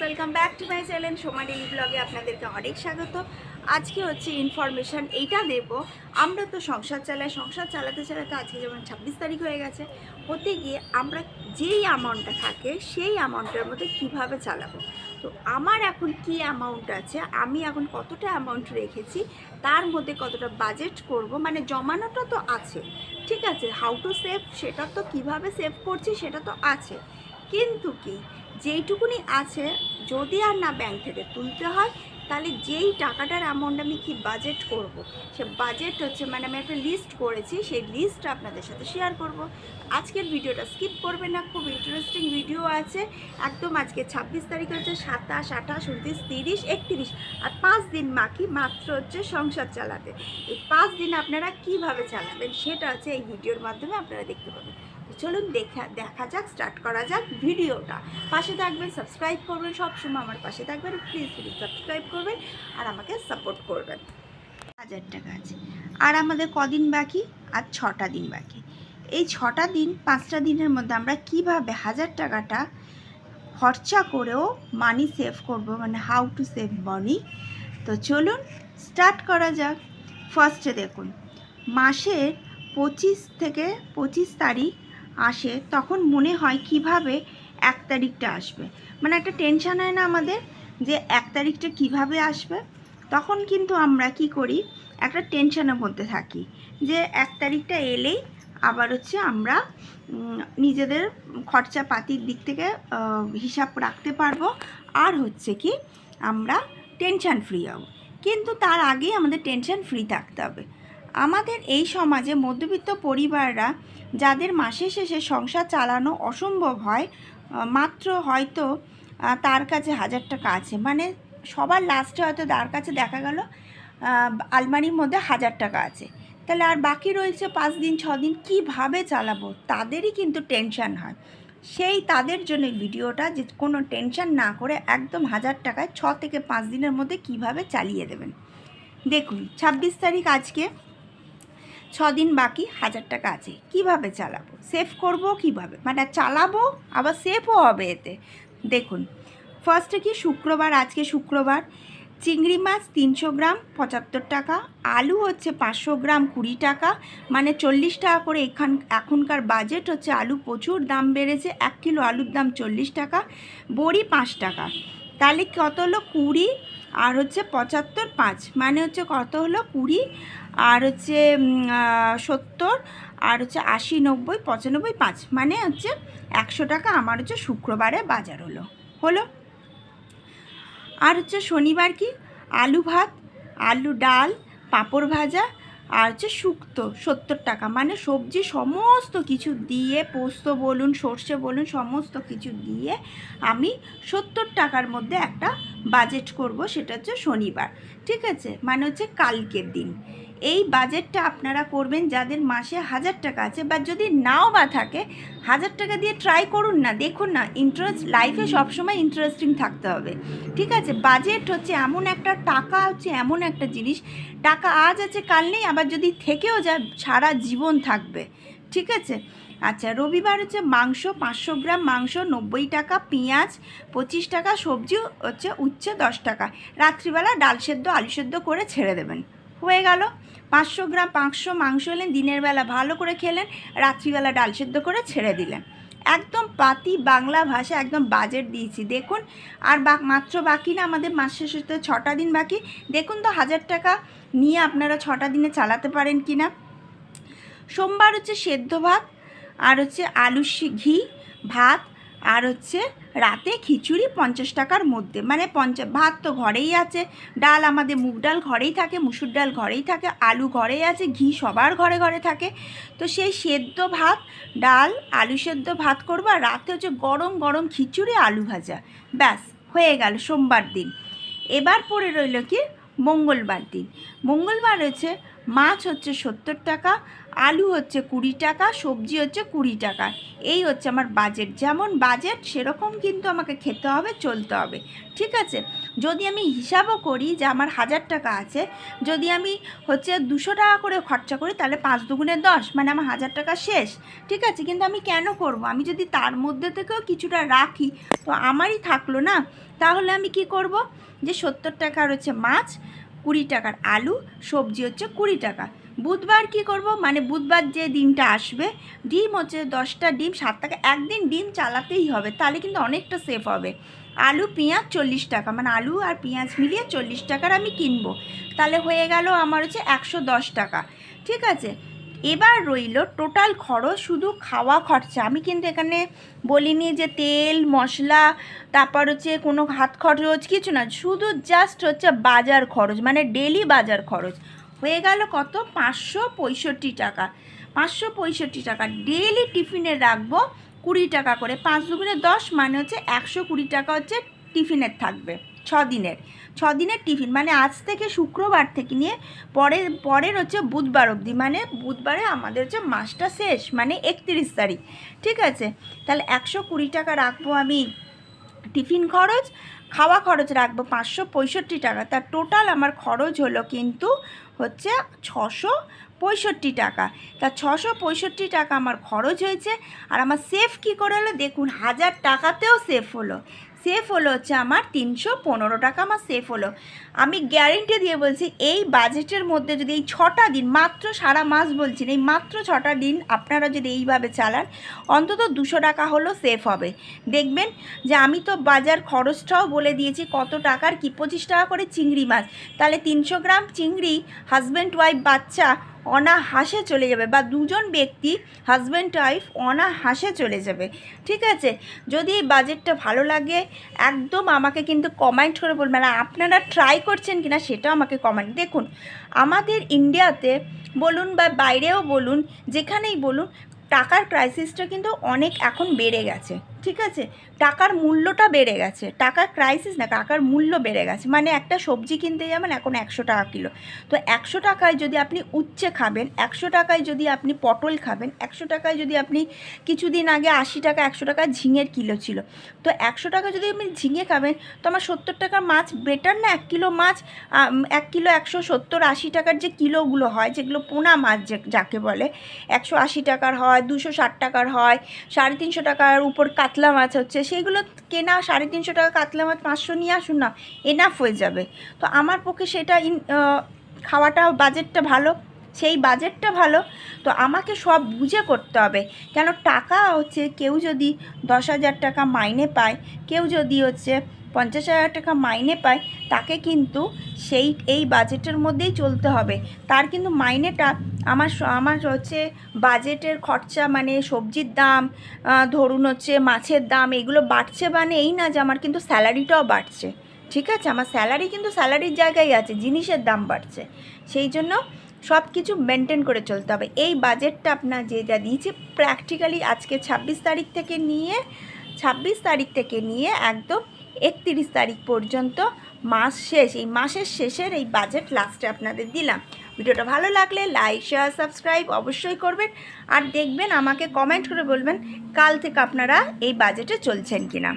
Welcome back to my channel Soma daily ব্লগে আপনাদেরকে অনেক স্বাগত। আজকে হচ্ছে ইনফরমেশান এইটা দেব। আমরা তো সংসার চালাতে চালাতে আজকে যেমন 26 তারিখ হয়ে গেছে, হতে গিয়ে আমরা যেই অ্যামাউন্টটা থাকে সেই অ্যামাউন্টের মধ্যে কিভাবে চালাবো। তো আমার এখন কি অ্যামাউন্ট আছে, আমি এখন কতটা অ্যামাউন্ট রেখেছি, তার মধ্যে কতটা বাজেট করব, মানে জমানোটা তো আছে, ঠিক আছে, হাউ টু সেভ সেটা তো কিভাবে সেভ করছি সেটা তো আছে, কিন্তু কি যেইটুকুনি আছে যদি আর না ব্যাংক থেকে তুলতে হয়, তাহলে যেই টাকাটার অ্যামাউন্ট আমি কি বাজেট করব, সে বাজেট হচ্ছে মানে আমি একটা লিস্ট করেছি, সেই লিস্টটা আপনাদের সাথে শেয়ার করব। আজকের ভিডিওটা স্কিপ করবে না, খুব ইন্টারেস্টিং ভিডিও আছে একদম। আজকে 26 তারিখ হচ্ছে, 27, 28, 29, 30, 31 আর 5 দিন বাকি মাত্র হচ্ছে সংসার চালাতে। এই 5 দিন আপনারা কিভাবে চালাবেন সেটা হচ্ছে এই ভিডিওর মাধ্যমে আপনারা দেখতে পাবেন। চলুন দেখা যাক, স্টার্ট করা যাক ভিডিওটা। পাশে থাকবেন, সাবস্ক্রাইব করবেন, সবসময় আমার পাশে থাকবেন, প্লিজ সাবস্ক্রাইব করবেন আর আমাকে সাপোর্ট করবেন। 1000 টাকা আছে আর আমাদের কদিন বাকি, আর 6টা দিন বাকি। এই 6টা দিন 5টা দিনের মধ্যে আমরা কিভাবে 1000 টাকাটা খরচা করেও মানি সেভ করব, মানে হাউ টু সেভ মানি। তো চলুন স্টার্ট করা যাক। ফার্স্টে দেখুন, মাসের 25 তারিখ আসে, তখন মনে হয় কিভাবে 1 তারিখটা আসবে, মানে একটা টেনশান হয় না আমাদের যে 1 তারিখটা কিভাবে আসবে। তখন কিন্তু আমরা কি করি, একটা টেনশানের মধ্যে থাকি যে 1 তারিখটা এলেই আবার হচ্ছে আমরা নিজেদের খরচাপাতির দিক থেকে হিসাব রাখতে পারবো, আর হচ্ছে কি আমরা টেনশান ফ্রি হব। কিন্তু তার আগেই আমাদের টেনশান ফ্রি থাকতে হবে। আমাদের এই সমাজে মধ্যবিত্ত পরিবাররা যাদের মাসের শেষে সংসার চালানো অসম্ভব হয়, মাত্র হয়তো তার কাছে 1000 টাকা আছে, মানে সবার লাস্টে হয়তো তার কাছে দেখা গেল আলমারির মধ্যে 1000 টাকা আছে, তাহলে আর বাকি রয়েছে 5 দিন 6 দিন কীভাবে চালাবো, তাদেরই কিন্তু টেনশান হয়। সেই তাদের জন্য ভিডিওটা, যে কোনো টেনশান না করে একদম 1000 টাকায় 6 থেকে 5 দিনের মধ্যে কিভাবে চালিয়ে দেবেন। দেখুন 26 তারিখ আজকে, 6 দিন বাকি, 1000 টাকা আছে, কিভাবে চালাবো, সেভ করব কিভাবে, মানে চালাবো আবার সেভও হবে এতে। দেখুন ফার্স্টে কি শুক্রবার, আজকে শুক্রবার, চিংড়ি মাছ 300 গ্রাম 75 টাকা, আলু হচ্ছে 500 গ্রাম 20 টাকা, মানে 40 টাকা করে। এখনকার বাজেট হচ্ছে, আলু প্রচুর দাম বেড়েছে, 1 কিলো আলুর দাম 40 টাকা, বড়ি 5 টাকা, তাহলে কত হলো 20 আর হচ্ছে 75 5, মানে হচ্ছে কত হলো 20 আর হচ্ছে 70 আর হচ্ছে 80 90 95 5, মানে হচ্ছে 100 টাকা আমার হচ্ছে শুক্রবারে বাজার হলো। আর হচ্ছে শনিবার কি, আলু ভাত, আলু ডাল, পাঁপড় ভাজা আর হচ্ছে শুক্তো 70 টাকা, মানে সবজি সমস্ত কিছু দিয়ে, পোস্ত বলুন সর্ষে বলুন সমস্ত কিছু দিয়ে আমি 70 টাকার মধ্যে একটা বাজেট করব, সেটা হচ্ছে শনিবার, ঠিক আছে, মানে হচ্ছে কালকের দিন। এই বাজেটটা আপনারা করবেন যাদের মাসে 1000 টাকা আছে, বা যদি নাও বা থাকে 1000 টাকা দিয়ে ট্রাই করুন না, দেখুন না, লাইফে সবসময় ইন্টারেস্টিং থাকতে হবে, ঠিক আছে। বাজেট হচ্ছে এমন একটা, টাকা হচ্ছে এমন একটা জিনিস, টাকা আজ আছে কাল নেই, আবার যদি থেকেও যায় সারা জীবন থাকবে, ঠিক আছে। আচ্ছা, রবিবার হচ্ছে মাংস 500 গ্রাম মাংস 90 টাকা, পেঁয়াজ 25 টাকা, সবজি হচ্ছে উচ্ছে 10 টাকা, রাত্রিবেলা ডাল সেদ্ধ আলু সেদ্ধ করে ছেড়ে দেবেন, হয়ে গেল। 500 গ্রাম মাংস হলেন, দিনের বেলা ভালো করে খেলেন, রাত্রিবেলা ডাল সেদ্ধ করে ছেড়ে দিলেন, একদম পাতি বাংলা ভাষা একদম বাজেট দিয়েছি। দেখুন আর মাত্র বাকি না, আমাদের মাস শেষে 6টা দিন বাকি। দেখুন তো 1000 টাকা নিয়ে আপনারা 6টা দিনে চালাতে পারেন কি না। সোমবার হচ্ছে সেদ্ধ ভাত আর হচ্ছে আলু ঘি ভাত, আর হচ্ছে রাতে খিচুড়ি 50 টাকার মধ্যে, মানে ভাত তো ঘরেই আছে, ডাল আমাদের মুগ ডাল ঘরেই থাকে, মুসুর ডাল ঘরেই থাকে, আলু ঘরেই আছে, ঘি সবার ঘরে ঘরে থাকে। তো সেই সেদ্ধ ভাত, ডাল আলু সেদ্ধ ভাত করবো, আর রাতে হচ্ছে গরম গরম খিচুড়ি আলু ভাজা, ব্যাস হয়ে গেল সোমবার দিন। এবার পড়ে রইল কি মঙ্গলবার দিন। মঙ্গলবার হচ্ছে মাছ হচ্ছে 70 টাকা, আলু হচ্ছে 20 টাকা, সবজি হচ্ছে 20 টাকা। এই হচ্ছে আমার বাজেট, যেমন বাজেট সেরকম কিন্তু আমাকে খেতে হবে, চলতে হবে, ঠিক আছে। যদি আমি হিসাবও করি যে আমার 1000 টাকা আছে, যদি আমি হচ্ছে 200 টাকা করে খরচা করি, তাহলে 5 দুগুণে 10, মানে আমার 1000 টাকা শেষ, ঠিক আছে। কিন্তু আমি কেন করব, আমি যদি তার মধ্যে থেকেও কিছুটা রাখি তো আমারই থাকলো না। তাহলে আমি কি করব, যে 70 টাকার হচ্ছে মাছ, 20 টাকার আলু, সবজি হচ্ছে 20 টাকা। বুধবার কি করব, মানে বুধবার যে দিনটা আসবে, ডিম হচ্ছে 10টা ডিম 7 টাকা, একদিন ডিম চালাতেই হবে, তাহলে কিন্তু অনেকটা সেফ হবে। আলু পেঁয়াজ 40 টাকা, মানে আলু আর পেঁয়াজ মিলিয়ে 40 টাকার আমি কিনবো, তাহলে হয়ে গেল আমার হচ্ছে 110 টাকা। ঠিক আছে, এবার রইল টোটাল খরচ, শুধু খাওয়া খরচা। আমি কিন্তু এখানে বলিনি যে তেল মশলা, তারপর হচ্ছে কোনো হাত খরচ কিছু না, শুধু জাস্ট হচ্ছে বাজার খরচ, মানে ডেলি বাজার খরচ হয়ে গেল কত, 565 টাকা। 565 টাকা ডেলি টিফিনে রাখবো 20 টাকা করে, 5 দুগুণে 10, মানে হচ্ছে 120 টাকা হচ্ছে টিফিনের থাকবে 6 দিনের টিফিন, মানে আজ থেকে শুক্রবার থেকে নিয়ে পরের হচ্ছে বুধবার অবধি, মানে বুধবারে আমাদের হচ্ছে মাসটা শেষ, মানে 31 তারিখ। ঠিক আছে, তাহলে 120 টাকা রাখবো আমি টিফিন খরচ, খাওয়া খরচ রাখবো 565 টাকা, তার টোটাল আমার খরচ হলো কিন্তু হচ্ছে 665 টাকা। তা 665 টাকা আমার খরচ হয়েছে। আর আমার সেফ কী করে হলো দেখুন, 1000 টাকাতেও সেফ হলো। সেফ হলো হচ্ছে আমার 315 টাকা আমার সেফ হলো। আমি গ্যারেন্টি দিয়ে বলছি, এই বাজেটের মধ্যে যদি এই 6টা দিন, মাত্র সারা মাস বলছি না, এই মাত্র 6টা দিন আপনারা যদি এইভাবে চালান, অন্তত 200 টাকা হলো সেফ হবে। দেখবেন যে আমি তো বাজার খরচটাও বলে দিয়েছি কত টাকার, কি 25 টাকা করে চিংড়ি মাছ, তাহলে 300 গ্রাম চিংড়ি হাজব্যান্ড ওয়াইফ বাচ্চা অনাহাসে চলে যাবে, বা দুজন ব্যক্তি হাজব্যান্ড ওয়াইফ অনাহাসে চলে যাবে। ঠিক আছে, যদি এই বাজেটটা ভালো লাগে একদম আমাকে কিন্তু কমেন্ট করে বলবেন, আর আপনারা ট্রাই করছেন কিনা সেটাও আমাকে কমেন্ট। দেখুন, আমাদের ইন্ডিয়াতে বলুন বা বাইরেও বলুন, যেখানেই বলুন, টাকার ক্রাইসিসটা কিন্তু অনেক এখন বেড়ে গেছে। ঠিক আছে, টাকার মূল্যটা বেড়ে গেছে, টাকার ক্রাইসিস না, টাকার মূল্য বেড়ে গেছে। মানে একটা সবজি কিনতে যাবেন এখন 100 টাকা কিলো, তো 100 টাকায় যদি আপনি উচ্ছে খাবেন, 100 টাকায় যদি আপনি পটল খাবেন, 100 টাকায় যদি আপনি, কিছুদিন আগে 80 টাকা 100 টাকা ঝিঙের কিলো ছিল, তো 100 টাকা যদি আপনি ঝিঙে খাবেন, তো আমার 70 টাকার মাছ বেটার না? 1 কিলো মাছ, 1 কিলো 170-80 টাকার যে কিলোগুলো হয়, যেগুলো পোনা মাছ যাকে বলে, 180 টাকার হয়, 260 টাকার হয়, 350 টাকার উপর কাতলা মাছ হচ্ছে, সেইগুলো কেনা 350 টাকা কাতলা মাছ 500 নিয়ে আসুন না, এনাফ হয়ে যাবে। তো আমার পক্ষে সেটা খাওয়াটা বাজেটটা ভালো, সেই বাজেটটা ভালো, তো আমাকে সব বুঝে করতে হবে। কেন, টাকা হচ্ছে কেউ যদি 10,000 টাকা মাইনে পায়, কেউ যদি হচ্ছে 50,000 টাকা মাইনে পায়, তাকে কিন্তু এই বাজেটের মধ্যেই চলতে হবে। তার কিন্তু মাইনেটা আমার হচ্ছে বাজেটের খরচা, মানে সবজির দাম, ধরুন হচ্ছে মাছের দাম, এগুলো বাড়ছে, মানে এই না যে আমার কিন্তু স্যালারিটাও বাড়ছে। ঠিক আছে, আমার স্যালারি কিন্তু স্যালারির জায়গায় আছে, জিনিসের দাম বাড়ছে, সেই জন্য সব কিছু মেনটেন করে চলতে হবে। এই বাজেটটা আপনার যা দিয়েছি প্র্যাকটিক্যালি আজকে 26 তারিখ থেকে নিয়ে একদম 31 তারিখ পর্যন্ত মাস শেষ, এই মাসের শেষের এই বাজেট লাস্টে আপনাদের দিলাম। ভিডিওটা ভালো লাগলে লাইক শেয়ার সাবস্ক্রাইব অবশ্যই করবেন, আর দেখবেন আমাকে কমেন্ট করে বলবেন কাল থেকে আপনারা এই বাজেটে চলছেন কিনা।